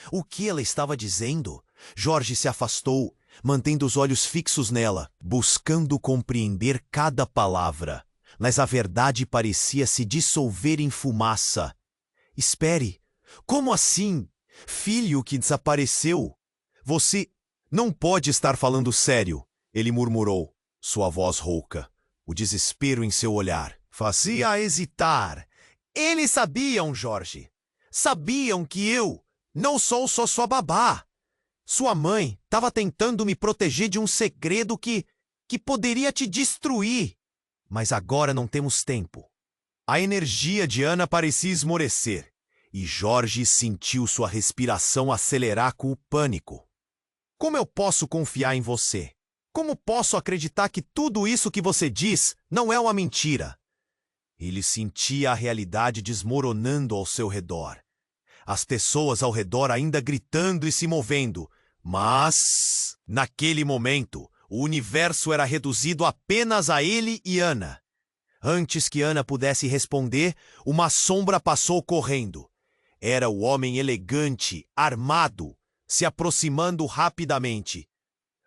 O que ela estava dizendo? Jorge se afastou, mantendo os olhos fixos nela, buscando compreender cada palavra. Mas a verdade parecia se dissolver em fumaça. Espere, como assim? Filho que desapareceu? Você não pode estar falando sério, ele murmurou, sua voz rouca. O desespero em seu olhar fazia hesitar. Eles sabiam, Jorge. Sabiam que eu não sou só sua babá. Sua mãe estava tentando me proteger de um segredo que poderia te destruir. Mas agora não temos tempo. A energia de Ana parecia esmorecer, e Jorge sentiu sua respiração acelerar com o pânico. Como eu posso confiar em você? Como posso acreditar que tudo isso que você diz não é uma mentira? Ele sentia a realidade desmoronando ao seu redor. As pessoas ao redor ainda gritando e se movendo. Mas, naquele momento, o universo era reduzido apenas a ele e Ana. Antes que Ana pudesse responder, uma sombra passou correndo. Era o homem elegante, armado, se aproximando rapidamente.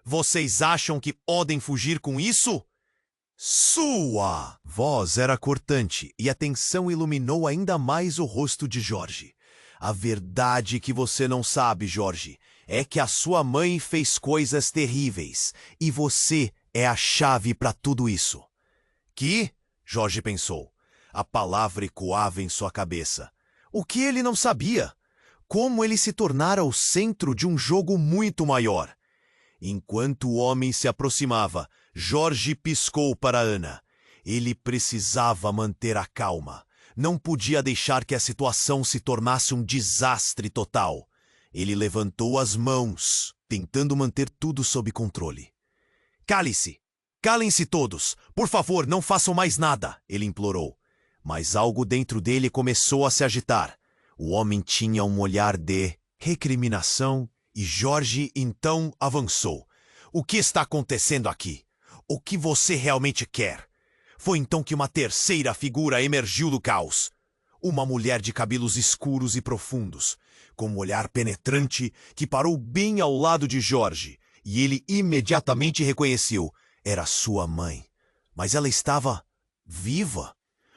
Vocês acham que podem fugir com isso? Sua voz era cortante e a tensão iluminou ainda mais o rosto de Jorge. A verdade que você não sabe, Jorge, é que a sua mãe fez coisas terríveis e você é a chave para tudo isso. Que? Jorge pensou. A palavra ecoava em sua cabeça. O que ele não sabia? Como ele se tornara o centro de um jogo muito maior. Enquanto o homem se aproximava, Jorge piscou para Ana. Ele precisava manter a calma. Não podia deixar que a situação se tornasse um desastre total. Ele levantou as mãos, tentando manter tudo sob controle. Cale-se! Calem-se todos! Por favor, não façam mais nada! Ele implorou. Mas algo dentro dele começou a se agitar. O homem tinha um olhar de recriminação e Jorge então avançou. O que está acontecendo aqui? O que você realmente quer? Foi então que uma terceira figura emergiu do caos. Uma mulher de cabelos escuros e profundos, com um olhar penetrante que parou bem ao lado de Jorge, e ele imediatamente reconheceu. Era sua mãe. Mas ela estava viva.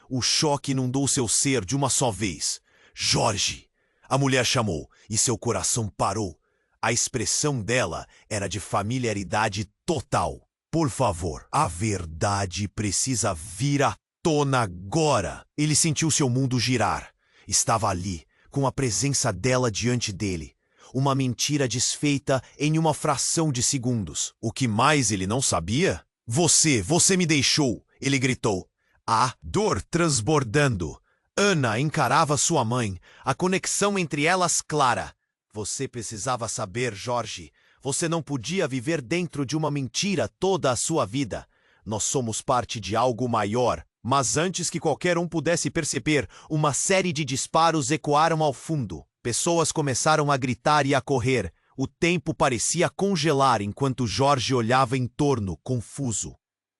O choque inundou seu ser de uma só vez. Jorge! A mulher chamou, e seu coração parou. A expressão dela era de familiaridade total. Por favor, a verdade precisa vir à tona agora. Ele sentiu seu mundo girar. Estava ali, com a presença dela diante dele. Uma mentira desfeita em uma fração de segundos. O que mais ele não sabia? Você me deixou! Ele gritou. A dor transbordando. Ana encarava sua mãe, a conexão entre elas clara. Você precisava saber, Jorge. Você não podia viver dentro de uma mentira toda a sua vida. Nós somos parte de algo maior. Mas antes que qualquer um pudesse perceber, uma série de disparos ecoaram ao fundo. Pessoas começaram a gritar e a correr. O tempo parecia congelar enquanto Jorge olhava em torno, confuso.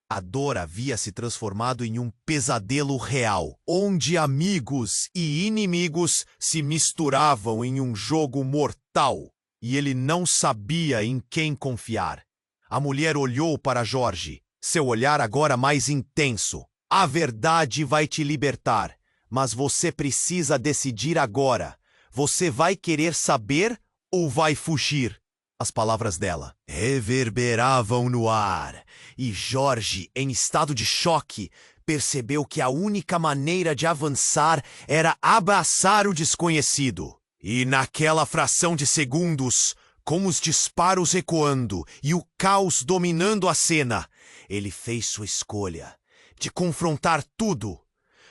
A dor havia se transformado em um pesadelo real, onde amigos e inimigos se misturavam em um jogo mortal, e ele não sabia em quem confiar. A mulher olhou para Jorge, seu olhar agora mais intenso. A verdade vai te libertar, mas você precisa decidir agora. Você vai querer saber ou vai fugir? As palavras dela reverberavam no ar, e Jorge, em estado de choque, percebeu que a única maneira de avançar era abraçar o desconhecido. E naquela fração de segundos, com os disparos ecoando e o caos dominando a cena, ele fez sua escolha de confrontar tudo.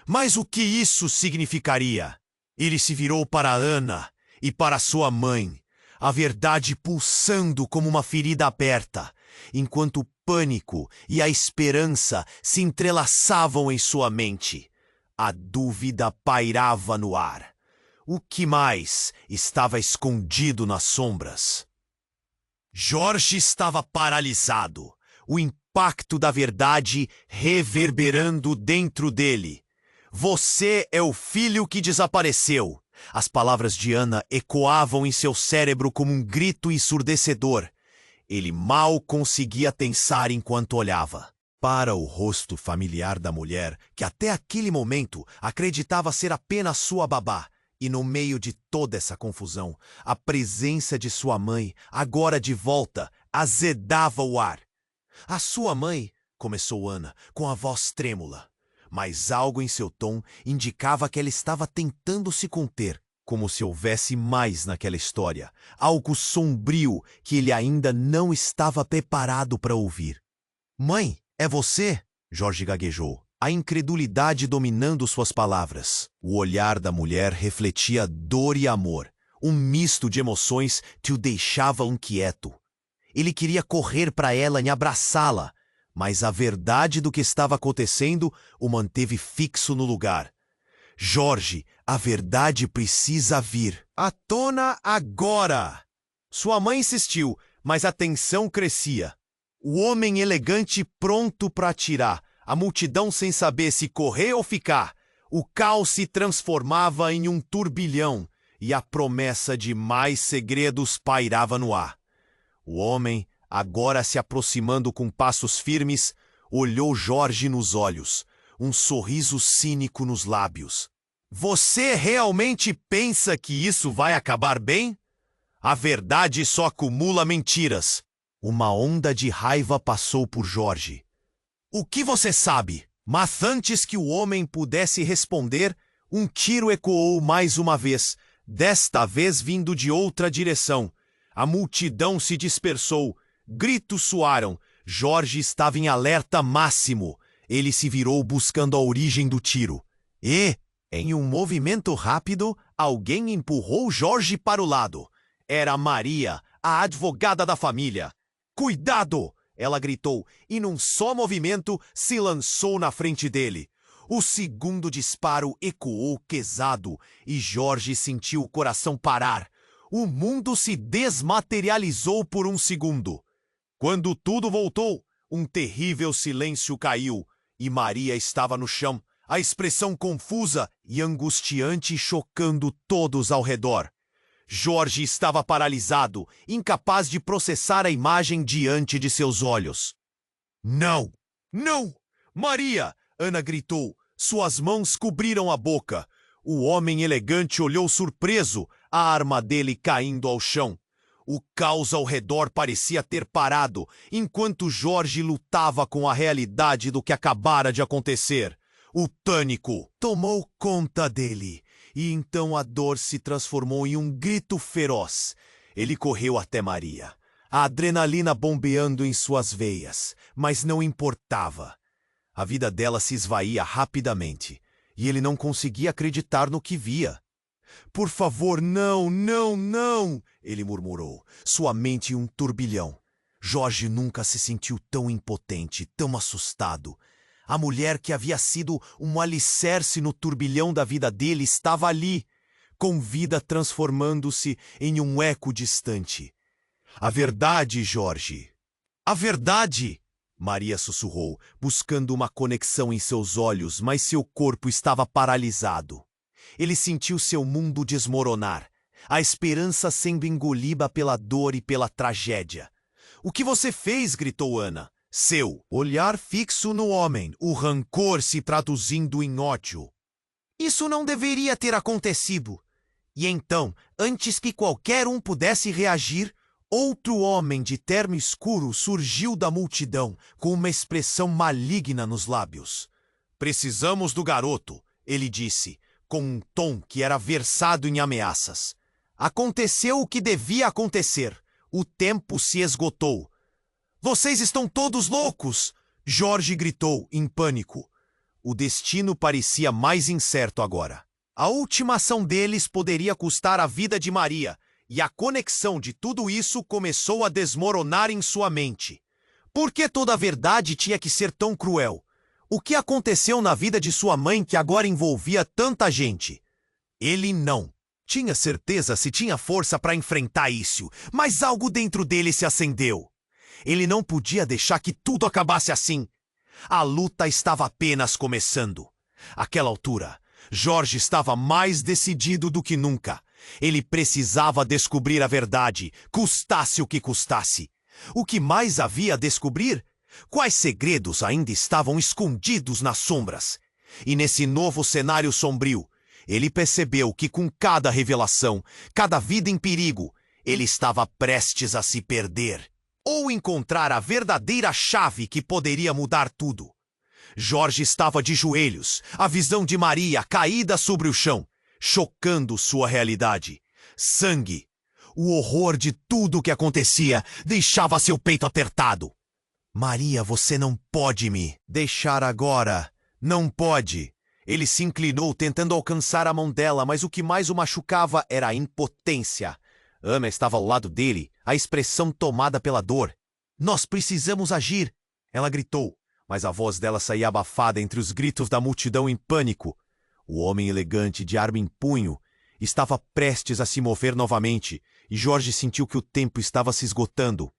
Mas o que isso significaria? Ele se virou para Ana e para sua mãe. a verdade pulsando como uma ferida aberta, enquanto o pânico e a esperança se entrelaçavam em sua mente. A dúvida pairava no ar. O que mais estava escondido nas sombras? Jorge estava paralisado, o impacto da verdade reverberando dentro dele. Você é o filho que desapareceu. As palavras de Ana ecoavam em seu cérebro como um grito ensurdecedor. Ele mal conseguia pensar enquanto olhava para o rosto familiar da mulher, que até aquele momento acreditava ser apenas sua babá. E no meio de toda essa confusão, a presença de sua mãe, agora de volta, azedava o ar. A sua mãe, começou Ana, com a voz trêmula. Mas algo em seu tom indicava que ela estava tentando se conter, como se houvesse mais naquela história, algo sombrio que ele ainda não estava preparado para ouvir. Mãe, é você? Jorge gaguejou, a incredulidade dominando suas palavras. O olhar da mulher refletia dor e amor. Um misto de emoções que o deixava inquieto. Ele queria correr para ela e abraçá-la, mas a verdade do que estava acontecendo o manteve fixo no lugar. Jorge, a verdade precisa vir à tona agora! Sua mãe insistiu, mas a tensão crescia. O homem elegante pronto para atirar, a multidão sem saber se correr ou ficar. O caos se transformava em um turbilhão e a promessa de mais segredos pairava no ar. O homem, agora se aproximando com passos firmes, olhou Jorge nos olhos, um sorriso cínico nos lábios. Você realmente pensa que isso vai acabar bem? A verdade só acumula mentiras. Uma onda de raiva passou por Jorge. O que você sabe? Mas antes que o homem pudesse responder, um tiro ecoou mais uma vez, desta vez vindo de outra direção. A multidão se dispersou, gritos soaram. Jorge estava em alerta máximo. Ele se virou buscando a origem do tiro. E, em um movimento rápido, alguém empurrou Jorge para o lado. Era Maria, a advogada da família. Cuidado! Ela gritou, e num só movimento se lançou na frente dele. O segundo disparo ecoou pesado e Jorge sentiu o coração parar. O mundo se desmaterializou por um segundo. Quando tudo voltou, um terrível silêncio caiu e Maria estava no chão, a expressão confusa e angustiante chocando todos ao redor. Jorge estava paralisado, incapaz de processar a imagem diante de seus olhos. Não! Não! Maria! Ana gritou. Suas mãos cobriram a boca. O homem elegante olhou surpreso, a arma dele caindo ao chão. O caos ao redor parecia ter parado, enquanto Jorge lutava com a realidade do que acabara de acontecer. O pânico tomou conta dele, e então a dor se transformou em um grito feroz. Ele correu até Maria, a adrenalina bombeando em suas veias, mas não importava. A vida dela se esvaía rapidamente, e ele não conseguia acreditar no que via. Por favor, não, não, não! Ele murmurou, sua mente em um turbilhão. Jorge nunca se sentiu tão impotente, tão assustado. A mulher que havia sido um alicerce no turbilhão da vida dele estava ali, com vida transformando-se em um eco distante. A verdade, Jorge. A verdade! Maria sussurrou, buscando uma conexão em seus olhos, mas seu corpo estava paralisado. Ele sentiu seu mundo desmoronar, a esperança sendo engolida pela dor e pela tragédia. O que você fez? Gritou Ana. Seu olhar fixo no homem, o rancor se traduzindo em ódio. Isso não deveria ter acontecido. E então, antes que qualquer um pudesse reagir, outro homem de terno escuro surgiu da multidão, com uma expressão maligna nos lábios. Precisamos do garoto, ele disse, com um tom que era versado em ameaças. Aconteceu o que devia acontecer. O tempo se esgotou. Vocês estão todos loucos! Jorge gritou, em pânico. O destino parecia mais incerto agora. A última ação deles poderia custar a vida de Maria, E a conexão de tudo isso começou a desmoronar em sua mente. Por que toda a verdade tinha que ser tão cruel? O que aconteceu na vida de sua mãe que agora envolvia tanta gente? Ele não tinha certeza se tinha força para enfrentar isso, mas algo dentro dele se acendeu. Ele não podia deixar que tudo acabasse assim. A luta estava apenas começando. Àquela altura, Jorge estava mais decidido do que nunca. Ele precisava descobrir a verdade, custasse o que custasse. O que mais havia a descobrir? Quais segredos ainda estavam escondidos nas sombras? E nesse novo cenário sombrio, ele percebeu que com cada revelação, cada vida em perigo, ele estava prestes a se perder. Ou encontrar a verdadeira chave que poderia mudar tudo. Jorge estava de joelhos, a visão de Maria caída sobre o chão, chocando sua realidade. Sangue. O horror de tudo o que acontecia deixava seu peito apertado. Maria, você não pode me deixar agora. Não pode. Ele se inclinou tentando alcançar a mão dela, mas o que mais o machucava era a impotência. Ana estava ao lado dele, a expressão tomada pela dor. Nós precisamos agir, ela gritou, mas a voz dela saía abafada entre os gritos da multidão em pânico. O homem elegante, de arma em punho, estava prestes a se mover novamente, e Jorge sentiu que o tempo estava se esgotando.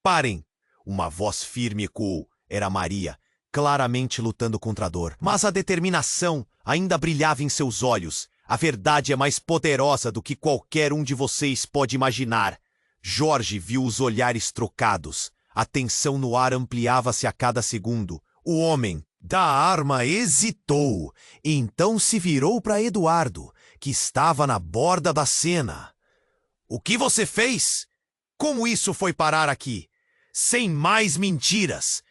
Parem! Uma voz firme ecoou. Era Maria, claramente lutando contra a dor. Mas a determinação ainda brilhava em seus olhos. A verdade é mais poderosa do que qualquer um de vocês pode imaginar. Jorge viu os olhares trocados. A tensão no ar ampliava-se a cada segundo. O homem da arma hesitou, e então se virou para Eduardo, que estava na borda da cena. O que você fez? Como isso foi parar aqui? Sem mais mentiras!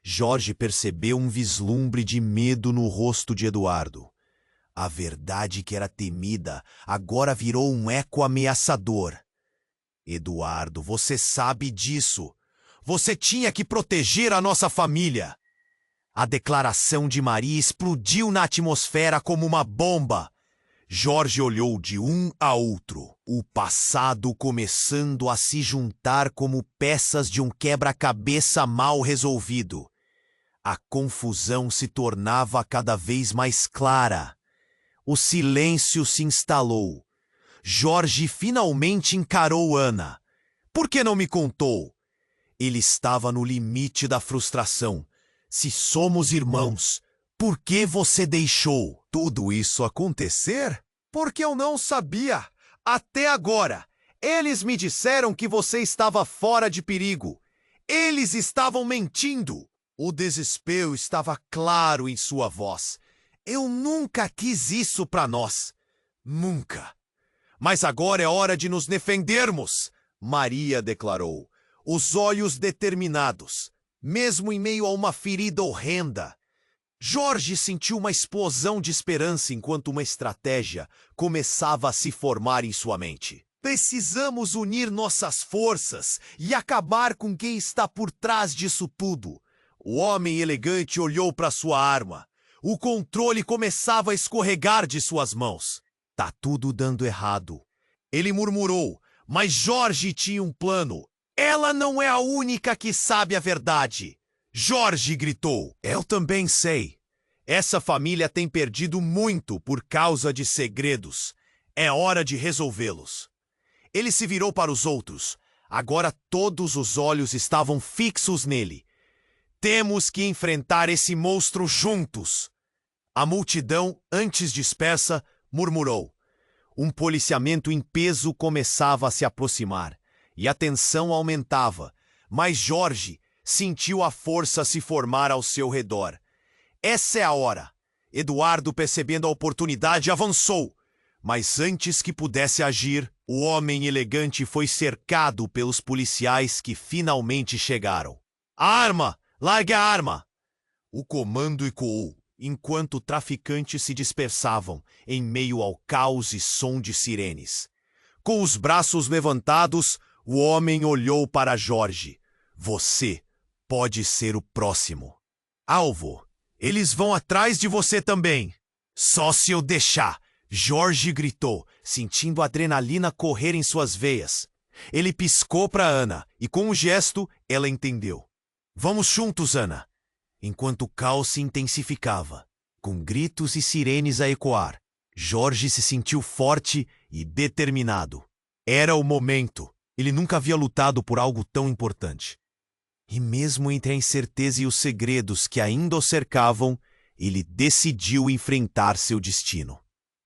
Jorge percebeu um vislumbre de medo no rosto de Eduardo. A verdade que era temida agora virou um eco ameaçador. Eduardo, você sabe disso. Você tinha que proteger a nossa família. A declaração de Maria explodiu na atmosfera como uma bomba. Jorge olhou de um a outro, o passado começando a se juntar como peças de um quebra-cabeça mal resolvido. A confusão se tornava cada vez mais clara. O silêncio se instalou. Jorge finalmente encarou Ana. Por que não me contou? Ele estava no limite da frustração. Se somos irmãos, por que você deixou tudo isso acontecer? Porque eu não sabia. Até agora. Eles me disseram que você estava fora de perigo. Eles estavam mentindo. O desespero estava claro em sua voz. Eu nunca quis isso para nós. Nunca. Mas agora é hora de nos defendermos, Maria declarou, os olhos determinados, mesmo em meio a uma ferida horrenda. Jorge sentiu uma explosão de esperança enquanto uma estratégia começava a se formar em sua mente. Precisamos unir nossas forças e acabar com quem está por trás disso tudo. O homem elegante olhou para sua arma. O controle começava a escorregar de suas mãos. Tá tudo dando errado. Ele murmurou, mas Jorge tinha um plano. Ela não é a única que sabe a verdade. Jorge gritou. Eu também sei. Essa família tem perdido muito por causa de segredos. É hora de resolvê-los. Ele se virou para os outros. Agora todos os olhos estavam fixos nele. Temos que enfrentar esse monstro juntos. A multidão, antes dispersa, murmurou. Um policiamento em peso começava a se aproximar, e a tensão aumentava, mas Jorge sentiu a força se formar ao seu redor. Essa é a hora. Eduardo, percebendo a oportunidade, avançou. Mas antes que pudesse agir, o homem elegante foi cercado pelos policiais que finalmente chegaram. A arma! Largue a arma! O comando ecoou, enquanto traficantes se dispersavam em meio ao caos e som de sirenes. Com os braços levantados, o homem olhou para Jorge. Você pode ser o próximo. Alvo, eles vão atrás de você também. Só se eu deixar. Jorge gritou, sentindo a adrenalina correr em suas veias. Ele piscou para Ana e, com um gesto, ela entendeu. Vamos juntos, Ana. Enquanto o caos se intensificava, com gritos e sirenes a ecoar, Jorge se sentiu forte e determinado. Era o momento. Ele nunca havia lutado por algo tão importante. E mesmo entre a incerteza e os segredos que ainda o cercavam, ele decidiu enfrentar seu destino.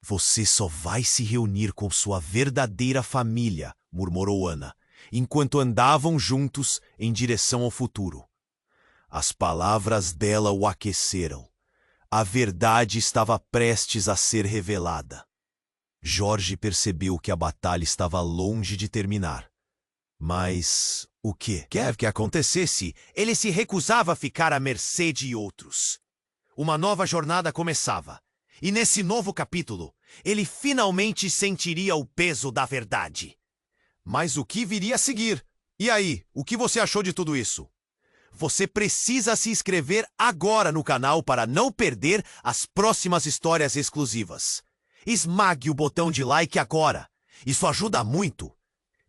Você só vai se reunir com sua verdadeira família, murmurou Ana, enquanto andavam juntos em direção ao futuro. As palavras dela o aqueceram. A verdade estava prestes a ser revelada. Jorge percebeu que a batalha estava longe de terminar. Mas o que quer que acontecesse, ele se recusava a ficar à mercê de outros. Uma nova jornada começava, e nesse novo capítulo, ele finalmente sentiria o peso da verdade. Mas o que viria a seguir? E aí, o que você achou de tudo isso? Você precisa se inscrever agora no canal para não perder as próximas histórias exclusivas. Esmague o botão de like agora. Isso ajuda muito.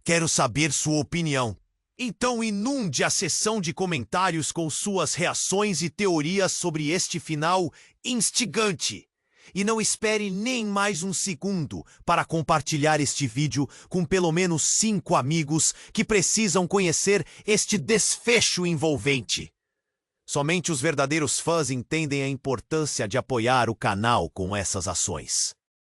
Quero saber sua opinião. Então inunde a seção de comentários com suas reações e teorias sobre este final instigante. E não espere nem mais um segundo para compartilhar este vídeo com pelo menos 5 amigos que precisam conhecer este desfecho envolvente. Somente os verdadeiros fãs entendem a importância de apoiar o canal com essas ações.